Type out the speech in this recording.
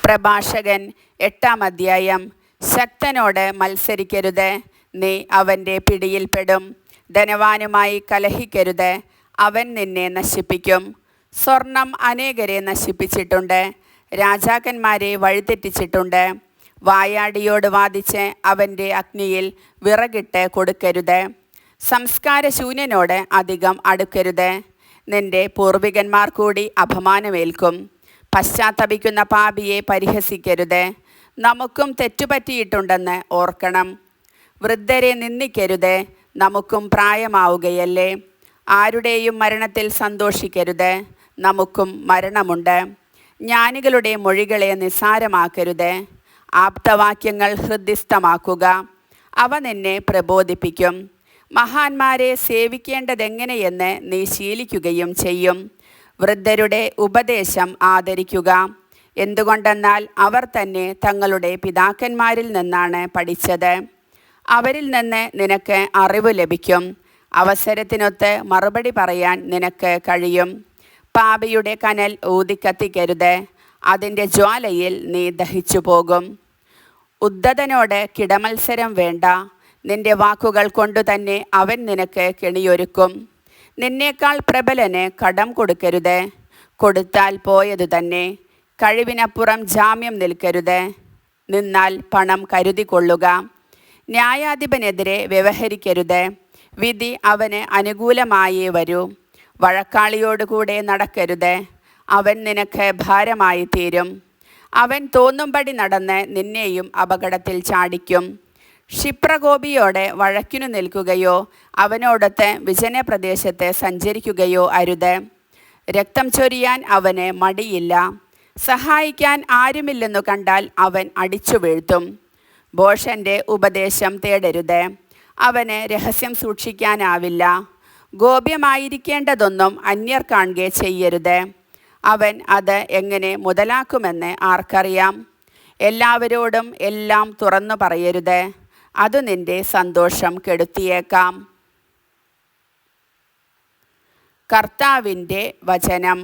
പ്രഭാഷകൻ 8-ാം അധ്യായം. ശക്തനോട് മത്സരിക്കരുത്, നീ അവൻ്റെ പിടിയിൽപ്പെടും. ധനവാനുമായി കലഹിക്കരുത്, അവൻ നിന്നെ നശിപ്പിക്കും. സ്വർണം അനേകരെ നശിപ്പിച്ചിട്ടുണ്ട്, രാജാക്കന്മാരെ വഴിതെറ്റിച്ചിട്ടുണ്ട്. വായാടിയോട് വാദിച്ച് അവൻ്റെ അഗ്നിയിൽ വിറകിട്ട് കൊടുക്കരുത്. സംസ്കാരശൂന്യനോട് അധികം അടുക്കരുത്, നിന്റെ പൂർവികന്മാർ കൂടി അപമാനമേൽക്കും. പശ്ചാത്തപിക്കുന്ന പാപിയെ പരിഹസിക്കരുത്, നമുക്കും തെറ്റുപറ്റിയിട്ടുണ്ടെന്ന് ഓർക്കണം. വൃദ്ധരെ നിന്ദിക്കരുത്, നമുക്കും പ്രായമാവുകയല്ലേ. ആരുടെയും മരണത്തിൽ സന്തോഷിക്കരുത്, നമുക്കും മരണമുണ്ട്. ജ്ഞാനികളുടെ മൊഴികളെ നിസ്സാരമാക്കരുത്, ആപ്തവാക്യങ്ങൾ ഹൃദ്യസ്ഥമാക്കുക, അവ നിന്നെ പ്രബോധിപ്പിക്കും. മഹാന്മാരെ സേവിക്കേണ്ടതെങ്ങനെയെന്ന് നീ ശീലിക്കുകയും ചെയ്യും. വൃദ്ധരുടെ ഉപദേശം ആദരിക്കുക, എന്തുകൊണ്ടെന്നാൽ അവർ തന്നെ തങ്ങളുടെ പിതാക്കന്മാരിൽ നിന്നാണ് പഠിച്ചത്. അവരിൽ നിന്ന് നിനക്ക് അറിവ് ലഭിക്കും, അവസരത്തിനൊത്ത് മറുപടി പറയാൻ നിനക്ക് കഴിയും. പാപിയുടെ കനൽ ഊതിക്കത്തിക്കരുത്, അതിൻ്റെ ജ്വാലയിൽ നീ ദഹിച്ചു പോകും. ഉദ്ധതനോട് കിടമത്സരം വേണ്ട, നിന്റെ വാക്കുകൾ കൊണ്ടു തന്നെ അവൻ നിനക്ക് കെണിയൊരുക്കും. നിന്നേക്കാൾ പ്രബലന് കടം കൊടുക്കരുത്, കൊടുത്താൽ പോയതു തന്നെ. കഴിവിനപ്പുറം ജാമ്യം നിൽക്കരുത്, നിന്നാൽ പണം കരുതിക്കൊള്ളുക. ന്യായാധിപനെതിരെ വ്യവഹരിക്കരുത്, വിധി അവന് അനുകൂലമായേ വരൂ. വഴക്കാളിയോടുകൂടെ നടക്കരുത്, അവൻ നിനക്ക് ഭാരമായി തീരും. അവൻ തോന്നുംപടി നടന്ന് നിന്നെയും അപകടത്തിൽ ചാടിക്കും. ക്ഷിപ്രകോപിയോടെ വഴക്കിനു നിൽക്കുകയോ അവനോടൊത്ത് വിജനപ്രദേശത്ത് സഞ്ചരിക്കുകയോ അരുത്. രക്തം ചൊരിയാൻ അവന് മടിയില്ല, സഹായിക്കാൻ ആരുമില്ലെന്നു കണ്ടാൽ അവൻ അടിച്ചു വീഴ്ത്തും. ഭോഷൻ്റെ ഉപദേശം തേടരുത്, അവന് രഹസ്യം സൂക്ഷിക്കാനാവില്ല. ഗോപ്യമായിരിക്കേണ്ടതൊന്നും അന്യർ കാണുകെ ചെയ്യരുത്, അവൻ അത് എങ്ങനെ മുതലാക്കുമെന്ന് ആർക്കറിയാം. എല്ലാവരോടും എല്ലാം തുറന്നു പറയരുത്, അത് നിന്റെ സന്തോഷം കെടുത്തിയേക്കാം. കർത്താവിൻ്റെ വചനം.